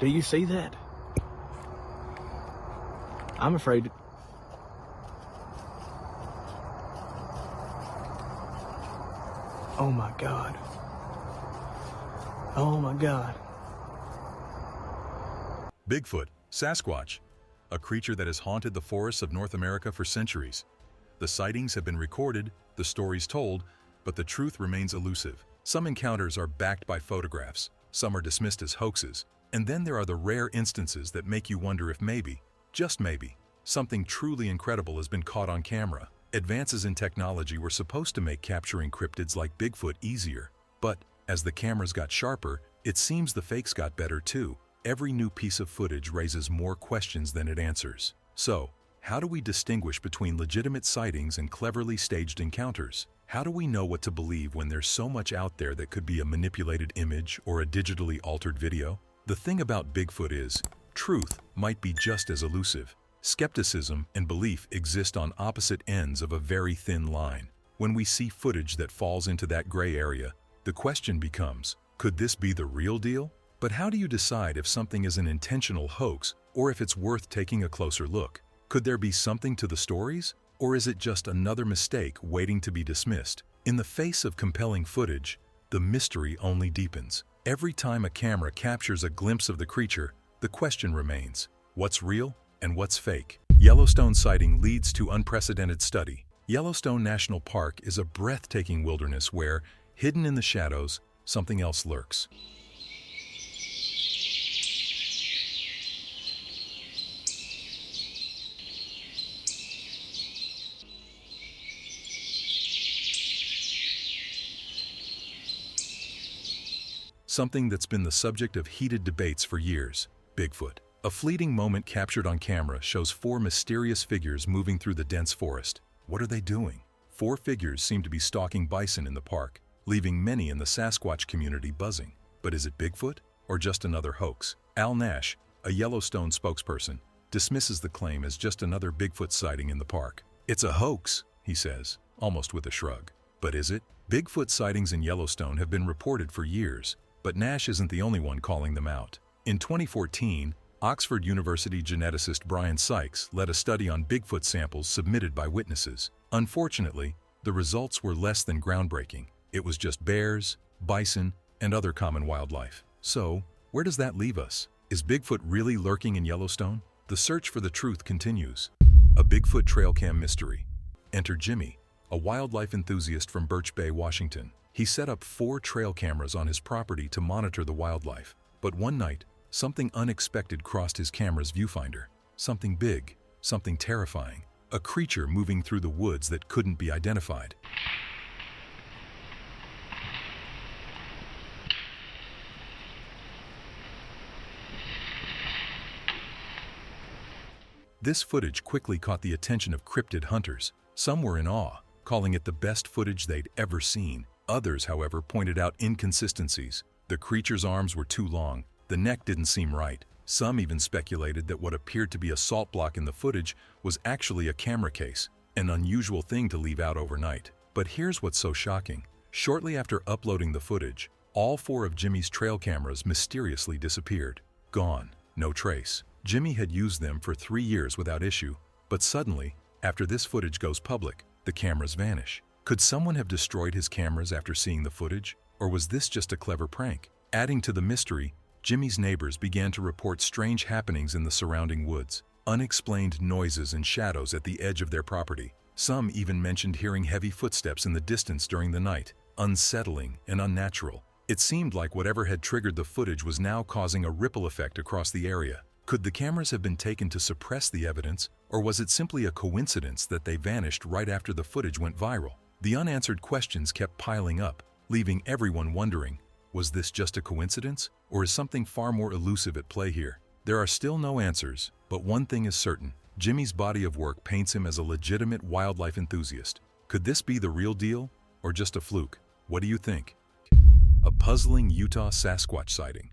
Do you see that? I'm afraid. Oh my God. Oh my God. Bigfoot, Sasquatch, a creature that has haunted the forests of North America for centuries. The sightings have been recorded, the stories told, but the truth remains elusive. Some encounters are backed by photographs, some are dismissed as hoaxes, and then there are the rare instances that make you wonder if maybe, just maybe, something truly incredible has been caught on camera. Advances in technology were supposed to make capturing cryptids like Bigfoot easier, but as the cameras got sharper, it seems the fakes got better too. Every new piece of footage raises more questions than it answers. So, how do we distinguish between legitimate sightings and cleverly staged encounters? How do we know what to believe when there's so much out there that could be a manipulated image or a digitally altered video? The thing about Bigfoot is, truth might be just as elusive. Skepticism and belief exist on opposite ends of a very thin line. When we see footage that falls into that gray area, the question becomes, could this be the real deal? But how do you decide if something is an intentional hoax or if it's worth taking a closer look? Could there be something to the stories? Or is it just another mistake waiting to be dismissed? In the face of compelling footage, the mystery only deepens. Every time a camera captures a glimpse of the creature, the question remains, what's real and what's fake? Yellowstone sighting leads to unprecedented study. Yellowstone National Park is a breathtaking wilderness where, hidden in the shadows, something else lurks. Something that's been the subject of heated debates for years, Bigfoot. A fleeting moment captured on camera shows four mysterious figures moving through the dense forest. What are they doing? Four figures seem to be stalking bison in the park, leaving many in the Sasquatch community buzzing. But is it Bigfoot or just another hoax? Al Nash, a Yellowstone spokesperson, dismisses the claim as just another Bigfoot sighting in the park. It's a hoax, he says, almost with a shrug. But is it? Bigfoot sightings in Yellowstone have been reported for years, but Nash isn't the only one calling them out. In 2014, Oxford University geneticist Brian Sykes led a study on Bigfoot samples submitted by witnesses. Unfortunately, the results were less than groundbreaking. It was just bears, bison, and other common wildlife. So, where does that leave us? Is Bigfoot really lurking in Yellowstone? The search for the truth continues. A Bigfoot trail cam mystery. Enter Jimmy, a wildlife enthusiast from Birch Bay, Washington. He set up 4 trail cameras on his property to monitor the wildlife. But one night, something unexpected crossed his camera's viewfinder. Something big, something terrifying. A creature moving through the woods that couldn't be identified. This footage quickly caught the attention of cryptid hunters. Some were in awe, calling it the best footage they'd ever seen. Others, however, pointed out inconsistencies. The creature's arms were too long, the neck didn't seem right. Some even speculated that what appeared to be a salt block in the footage was actually a camera case, an unusual thing to leave out overnight. But here's what's so shocking. Shortly after uploading the footage, all 4 of Jimmy's trail cameras mysteriously disappeared. Gone, no trace. Jimmy had used them for 3 years without issue, but suddenly, after this footage goes public, the cameras vanish. Could someone have destroyed his cameras after seeing the footage? Or was this just a clever prank? Adding to the mystery, Jimmy's neighbors began to report strange happenings in the surrounding woods. Unexplained noises and shadows at the edge of their property. Some even mentioned hearing heavy footsteps in the distance during the night. Unsettling and unnatural. It seemed like whatever had triggered the footage was now causing a ripple effect across the area. Could the cameras have been taken to suppress the evidence, or was it simply a coincidence that they vanished right after the footage went viral? The unanswered questions kept piling up, leaving everyone wondering, was this just a coincidence, or is something far more elusive at play here? There are still no answers, but one thing is certain. Jimmy's body of work paints him as a legitimate wildlife enthusiast. Could this be the real deal, or just a fluke? What do you think? A puzzling Utah Sasquatch sighting.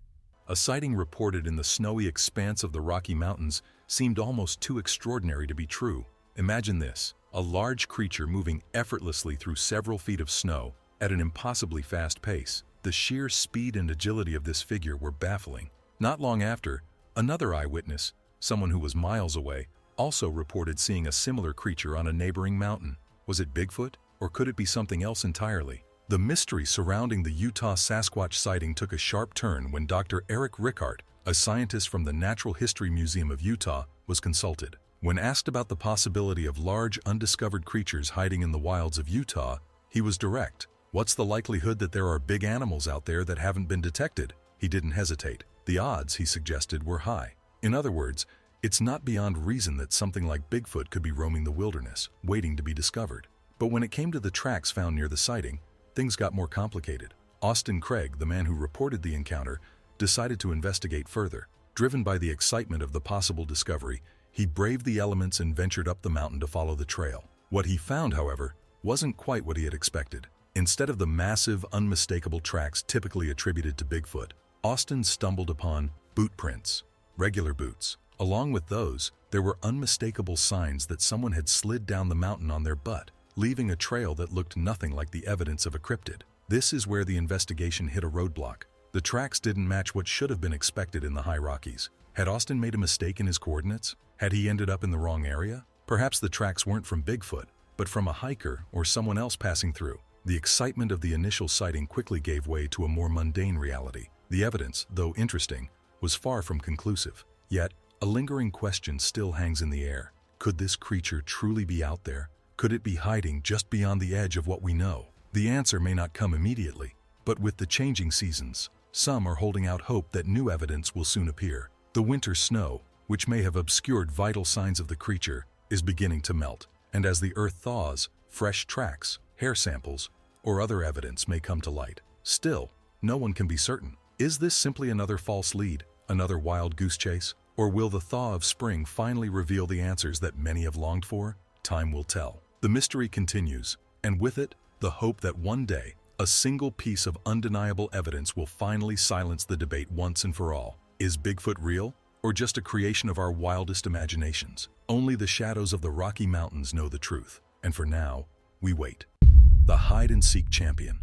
A sighting reported in the snowy expanse of the Rocky Mountains seemed almost too extraordinary to be true. Imagine this, a large creature moving effortlessly through several feet of snow at an impossibly fast pace. The sheer speed and agility of this figure were baffling. Not long after, another eyewitness, someone who was miles away, also reported seeing a similar creature on a neighboring mountain. Was it Bigfoot, or could it be something else entirely? The mystery surrounding the Utah Sasquatch sighting took a sharp turn when Dr. Eric Rickard, a scientist from the Natural History Museum of Utah, was consulted. When asked about the possibility of large, undiscovered creatures hiding in the wilds of Utah, he was direct. What's the likelihood that there are big animals out there that haven't been detected? He didn't hesitate. The odds, he suggested, were high. In other words, it's not beyond reason that something like Bigfoot could be roaming the wilderness, waiting to be discovered. But when it came to the tracks found near the sighting, things got more complicated. Austin Craig, the man who reported the encounter, decided to investigate further. Driven by the excitement of the possible discovery, he braved the elements and ventured up the mountain to follow the trail. What he found, however, wasn't quite what he had expected. Instead of the massive, unmistakable tracks typically attributed to Bigfoot, Austin stumbled upon boot prints, regular boots. Along with those, there were unmistakable signs that someone had slid down the mountain on their butt, leaving a trail that looked nothing like the evidence of a cryptid. This is where the investigation hit a roadblock. The tracks didn't match what should have been expected in the high Rockies. Had Austin made a mistake in his coordinates? Had he ended up in the wrong area? Perhaps the tracks weren't from Bigfoot, but from a hiker or someone else passing through. The excitement of the initial sighting quickly gave way to a more mundane reality. The evidence, though interesting, was far from conclusive. Yet, a lingering question still hangs in the air. Could this creature truly be out there? Could it be hiding just beyond the edge of what we know? The answer may not come immediately, but with the changing seasons, some are holding out hope that new evidence will soon appear. The winter snow, which may have obscured vital signs of the creature, is beginning to melt, and as the earth thaws, fresh tracks, hair samples, or other evidence may come to light. Still, no one can be certain. Is this simply another false lead, another wild goose chase? Or will the thaw of spring finally reveal the answers that many have longed for? Time will tell. The mystery continues, and with it, the hope that one day, a single piece of undeniable evidence will finally silence the debate once and for all. Is Bigfoot real, or just a creation of our wildest imaginations? Only the shadows of the Rocky Mountains know the truth, and for now, we wait. The hide-and-seek champion.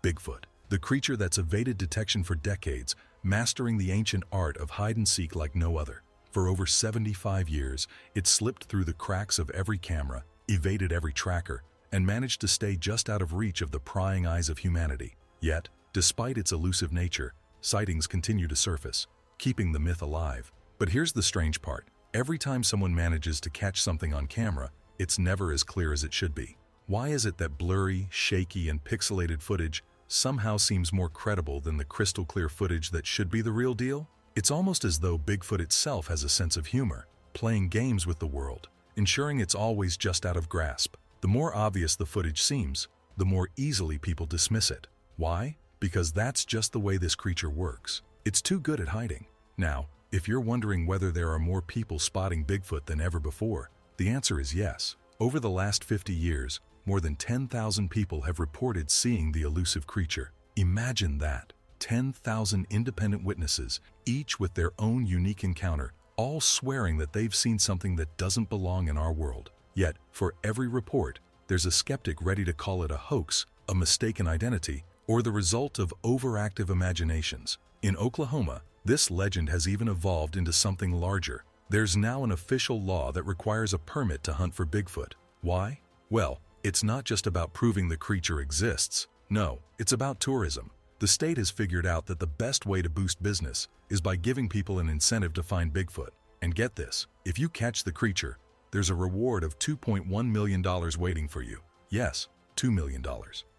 Bigfoot, the creature that's evaded detection for decades, mastering the ancient art of hide-and-seek like no other. For over 75 years, it slipped through the cracks of every camera, evaded every tracker, and managed to stay just out of reach of the prying eyes of humanity. Yet, despite its elusive nature, sightings continue to surface, keeping the myth alive. But here's the strange part. Every time someone manages to catch something on camera, it's never as clear as it should be. Why is it that blurry, shaky, and pixelated footage somehow seems more credible than the crystal-clear footage that should be the real deal? It's almost as though Bigfoot itself has a sense of humor, playing games with the world, ensuring it's always just out of grasp. The more obvious the footage seems, the more easily people dismiss it. Why? Because that's just the way this creature works. It's too good at hiding. Now, if you're wondering whether there are more people spotting Bigfoot than ever before, the answer is yes. Over the last 50 years, more than 10,000 people have reported seeing the elusive creature. Imagine that. 10,000 independent witnesses, each with their own unique encounter, all swearing that they've seen something that doesn't belong in our world. Yet, for every report, there's a skeptic ready to call it a hoax, a mistaken identity, or the result of overactive imaginations. In Oklahoma, this legend has even evolved into something larger. There's now an official law that requires a permit to hunt for Bigfoot. Why? Well, it's not just about proving the creature exists. No, it's about tourism. The state has figured out that the best way to boost business is by giving people an incentive to find Bigfoot. And get this, if you catch the creature, there's a reward of $2.1 million waiting for you. Yes, $2 million.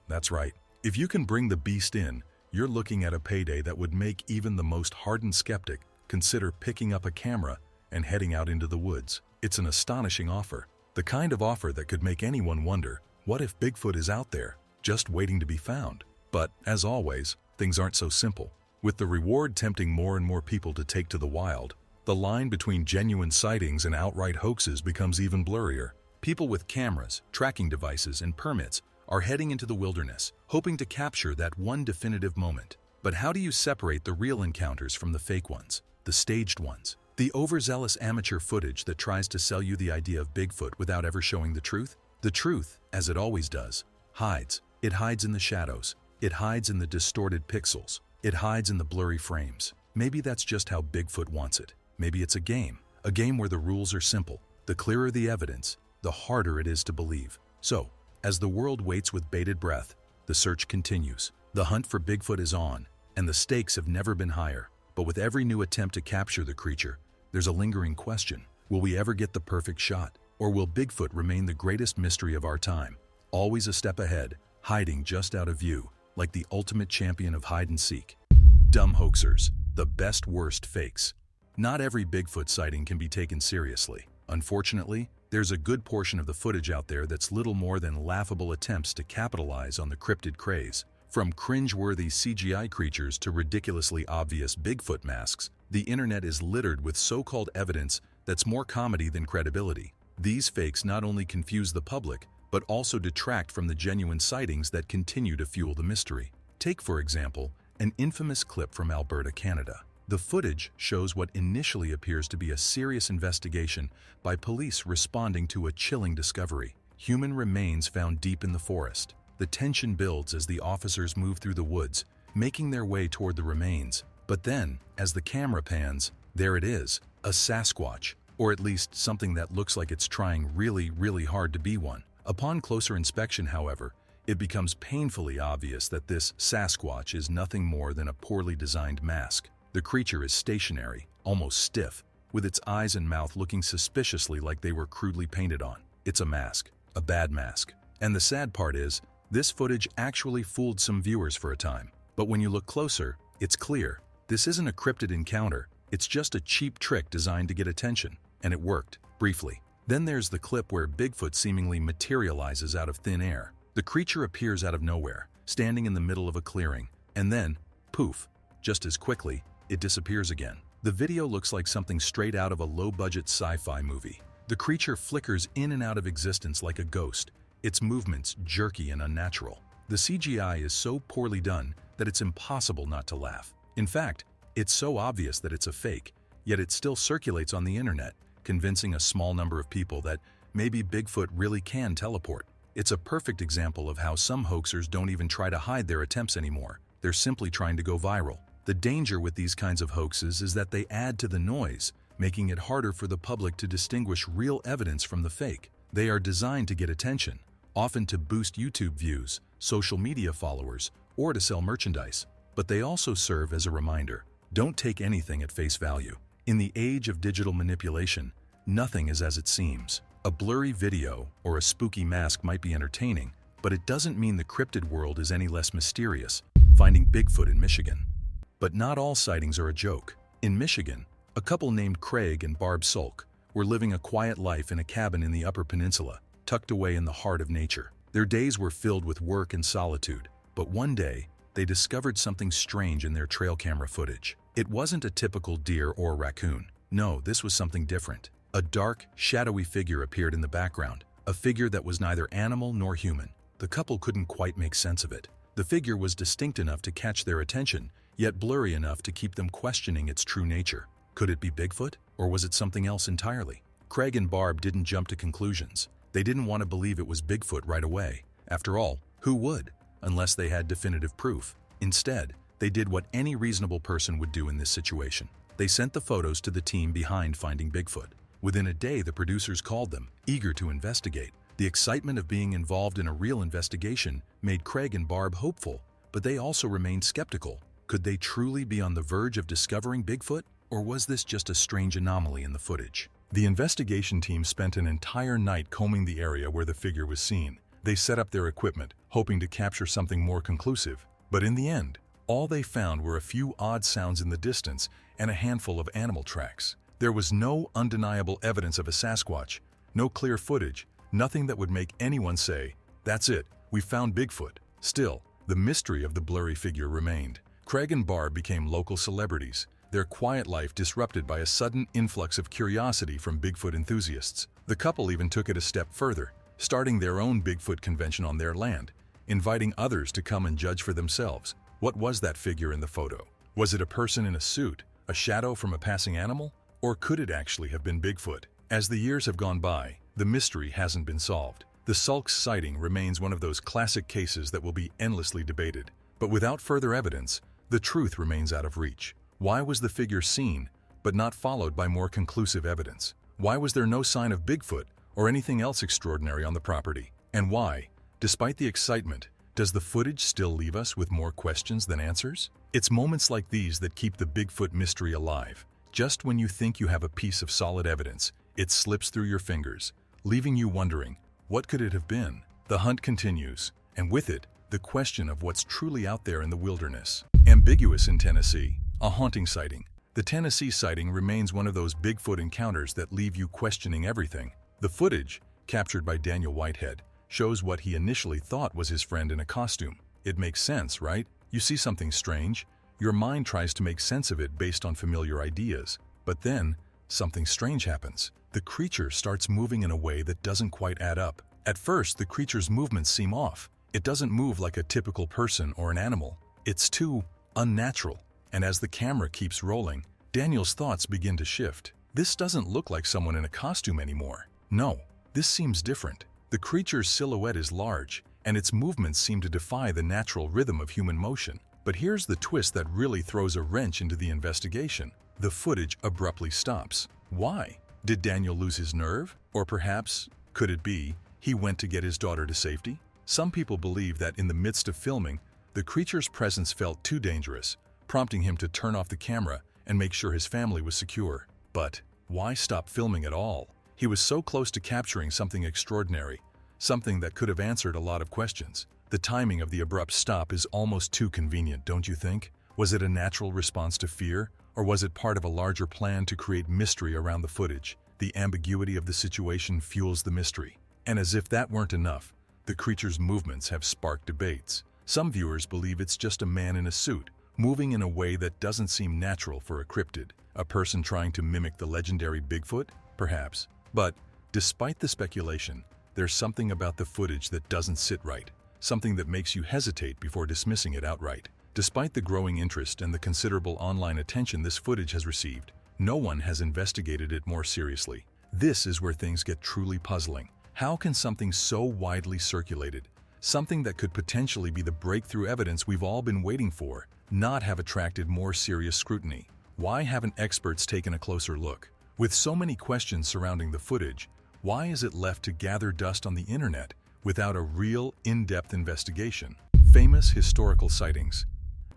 That's right. If you can bring the beast in, you're looking at a payday that would make even the most hardened skeptic consider picking up a camera and heading out into the woods. It's an astonishing offer. The kind of offer that could make anyone wonder, what if Bigfoot is out there, just waiting to be found? But, as always, things aren't so simple. With the reward tempting more and more people to take to the wild, the line between genuine sightings and outright hoaxes becomes even blurrier. People with cameras, tracking devices, and permits are heading into the wilderness, hoping to capture that one definitive moment. But how do you separate the real encounters from the fake ones, the staged ones? The overzealous amateur footage that tries to sell you the idea of Bigfoot without ever showing the truth? The truth, as it always does, hides. It hides in the shadows. It hides in the distorted pixels. It hides in the blurry frames. Maybe that's just how Bigfoot wants it. Maybe it's a game where the rules are simple. The clearer the evidence, the harder it is to believe. So, as the world waits with bated breath, the search continues. The hunt for Bigfoot is on, and the stakes have never been higher. But with every new attempt to capture the creature, there's a lingering question. Will we ever get the perfect shot? Or will Bigfoot remain the greatest mystery of our time? Always a step ahead, hiding just out of view, like the ultimate champion of hide and seek. Dumb hoaxers, the best worst fakes. Not every Bigfoot sighting can be taken seriously. Unfortunately, there's a good portion of the footage out there that's little more than laughable attempts to capitalize on the cryptid craze. From cringe-worthy CGI creatures to ridiculously obvious Bigfoot masks, the internet is littered with so-called evidence that's more comedy than credibility. These fakes not only confuse the public, but also detract from the genuine sightings that continue to fuel the mystery. Take, for example, an infamous clip from Alberta, Canada. The footage shows what initially appears to be a serious investigation by police responding to a chilling discovery: human remains found deep in the forest. The tension builds as the officers move through the woods, making their way toward the remains. But then, as the camera pans, there it is, a Sasquatch, or at least something that looks like it's trying really hard to be one. Upon closer inspection, however, it becomes painfully obvious that this Sasquatch is nothing more than a poorly designed mask. The creature is stationary, almost stiff, with its eyes and mouth looking suspiciously like they were crudely painted on. It's a mask, a bad mask. And the sad part is, this footage actually fooled some viewers for a time. But when you look closer, it's clear. This isn't a cryptid encounter, it's just a cheap trick designed to get attention. And it worked, briefly. Then there's the clip where Bigfoot seemingly materializes out of thin air. The creature appears out of nowhere, standing in the middle of a clearing, and then, poof, just as quickly, it disappears again. The video looks like something straight out of a low-budget sci-fi movie. The creature flickers in and out of existence like a ghost, its movements jerky and unnatural. The CGI is so poorly done that it's impossible not to laugh. In fact, it's so obvious that it's a fake, yet it still circulates on the internet, convincing a small number of people that maybe Bigfoot really can teleport. It's a perfect example of how some hoaxers don't even try to hide their attempts anymore. They're simply trying to go viral. The danger with these kinds of hoaxes is that they add to the noise, making it harder for the public to distinguish real evidence from the fake. They are designed to get attention, often to boost YouTube views, social media followers, or to sell merchandise. But they also serve as a reminder: don't take anything at face value. In the age of digital manipulation, nothing is as it seems. A blurry video or a spooky mask might be entertaining, but it doesn't mean the cryptid world is any less mysterious. Finding Bigfoot in Michigan. But not all sightings are a joke. In Michigan, a couple named Craig and Barb Sulk were living a quiet life in a cabin in the Upper Peninsula, tucked away in the heart of nature. Their days were filled with work and solitude, but one day, they discovered something strange in their trail camera footage. It wasn't a typical deer or raccoon. No, this was something different. A dark, shadowy figure appeared in the background, a figure that was neither animal nor human. The couple couldn't quite make sense of it. The figure was distinct enough to catch their attention, yet blurry enough to keep them questioning its true nature. Could it be Bigfoot, or was it something else entirely? Craig and Barb didn't jump to conclusions. They didn't want to believe it was Bigfoot right away. After all, who would, unless they had definitive proof? Instead, they did what any reasonable person would do in this situation. They sent the photos to the team behind Finding Bigfoot. Within a day, the producers called them, eager to investigate. The excitement of being involved in a real investigation made Craig and Barb hopeful, but they also remained skeptical. Could they truly be on the verge of discovering Bigfoot, or was this just a strange anomaly in the footage? The investigation team spent an entire night combing the area where the figure was seen. They set up their equipment, hoping to capture something more conclusive. But in the end, all they found were a few odd sounds in the distance and a handful of animal tracks. There was no undeniable evidence of a Sasquatch, no clear footage, nothing that would make anyone say, "That's it, we found Bigfoot." Still, the mystery of the blurry figure remained. Craig and Barb became local celebrities, their quiet life disrupted by a sudden influx of curiosity from Bigfoot enthusiasts. The couple even took it a step further, starting their own Bigfoot convention on their land, inviting others to come and judge for themselves. What was that figure in the photo? Was it a person in a suit, a shadow from a passing animal? Or could it actually have been Bigfoot? As the years have gone by, the mystery hasn't been solved. The Sulks sighting remains one of those classic cases that will be endlessly debated. But without further evidence, the truth remains out of reach. Why was the figure seen, but not followed by more conclusive evidence? Why was there no sign of Bigfoot or anything else extraordinary on the property? And why, despite the excitement, does the footage still leave us with more questions than answers? It's moments like these that keep the Bigfoot mystery alive. Just when you think you have a piece of solid evidence, it slips through your fingers, leaving you wondering, what could it have been? The hunt continues, and with it, the question of what's truly out there in the wilderness. Ambiguous in Tennessee, a haunting sighting. The Tennessee sighting remains one of those Bigfoot encounters that leave you questioning everything. The footage, captured by Daniel Whitehead, shows what he initially thought was his friend in a costume. It makes sense, right? You see something strange, your mind tries to make sense of it based on familiar ideas. But then, something strange happens. The creature starts moving in a way that doesn't quite add up. At first, the creature's movements seem off. It doesn't move like a typical person or an animal. It's too unnatural. And as the camera keeps rolling, Daniel's thoughts begin to shift. This doesn't look like someone in a costume anymore. No, this seems different. The creature's silhouette is large, and its movements seem to defy the natural rhythm of human motion. But here's the twist that really throws a wrench into the investigation. The footage abruptly stops. Why? Did Daniel lose his nerve? Or perhaps, could it be, he went to get his daughter to safety? Some people believe that in the midst of filming, the creature's presence felt too dangerous, prompting him to turn off the camera and make sure his family was secure. But why stop filming at all? He was so close to capturing something extraordinary, something that could have answered a lot of questions. The timing of the abrupt stop is almost too convenient, don't you think? Was it a natural response to fear, or was it part of a larger plan to create mystery around the footage? The ambiguity of the situation fuels the mystery. And as if that weren't enough, the creature's movements have sparked debates. Some viewers believe it's just a man in a suit, moving in a way that doesn't seem natural for a cryptid. A person trying to mimic the legendary Bigfoot? Perhaps. But despite the speculation, there's something about the footage that doesn't sit right, something that makes you hesitate before dismissing it outright. Despite the growing interest and the considerable online attention this footage has received, no one has investigated it more seriously. This is where things get truly puzzling. How can something so widely circulated, something that could potentially be the breakthrough evidence we've all been waiting for, not have attracted more serious scrutiny? Why haven't experts taken a closer look? With so many questions surrounding the footage, why is it left to gather dust on the internet without a real, in-depth investigation? Famous historical sightings.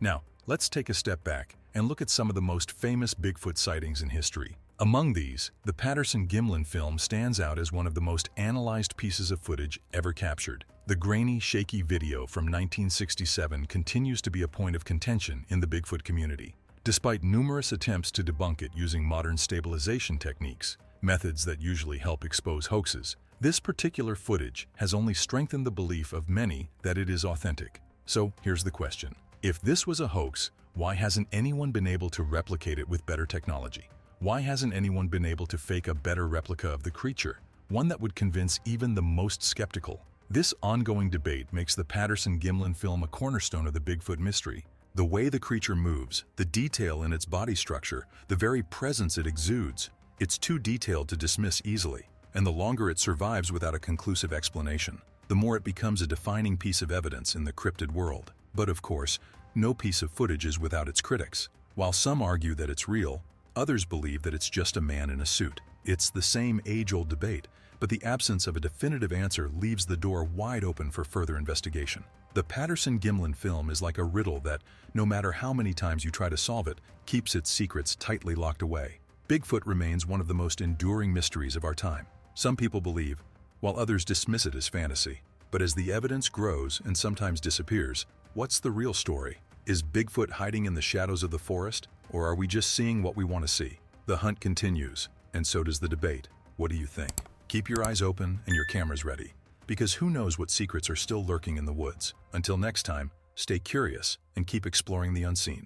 Now, let's take a step back and look at some of the most famous Bigfoot sightings in history. Among these, the Patterson-Gimlin film stands out as one of the most analyzed pieces of footage ever captured. The grainy, shaky video from 1967 continues to be a point of contention in the Bigfoot community. Despite numerous attempts to debunk it using modern stabilization techniques, methods that usually help expose hoaxes, this particular footage has only strengthened the belief of many that it is authentic. So here's the question. If this was a hoax, why hasn't anyone been able to replicate it with better technology? Why hasn't anyone been able to fake a better replica of the creature, one that would convince even the most skeptical? This ongoing debate makes the Patterson-Gimlin film a cornerstone of the Bigfoot mystery. The way the creature moves, the detail in its body structure, the very presence it exudes, it's too detailed to dismiss easily. And the longer it survives without a conclusive explanation, the more it becomes a defining piece of evidence in the cryptid world. But of course, no piece of footage is without its critics. While some argue that it's real, others believe that it's just a man in a suit. It's the same age-old debate, but the absence of a definitive answer leaves the door wide open for further investigation. The Patterson-Gimlin film is like a riddle that, no matter how many times you try to solve it, keeps its secrets tightly locked away. Bigfoot remains one of the most enduring mysteries of our time. Some people believe, while others dismiss it as fantasy. But as the evidence grows and sometimes disappears, what's the real story? Is Bigfoot hiding in the shadows of the forest, or are we just seeing what we want to see? The hunt continues, and so does the debate. What do you think? Keep your eyes open and your cameras ready, because who knows what secrets are still lurking in the woods. Until next time, stay curious and keep exploring the unseen.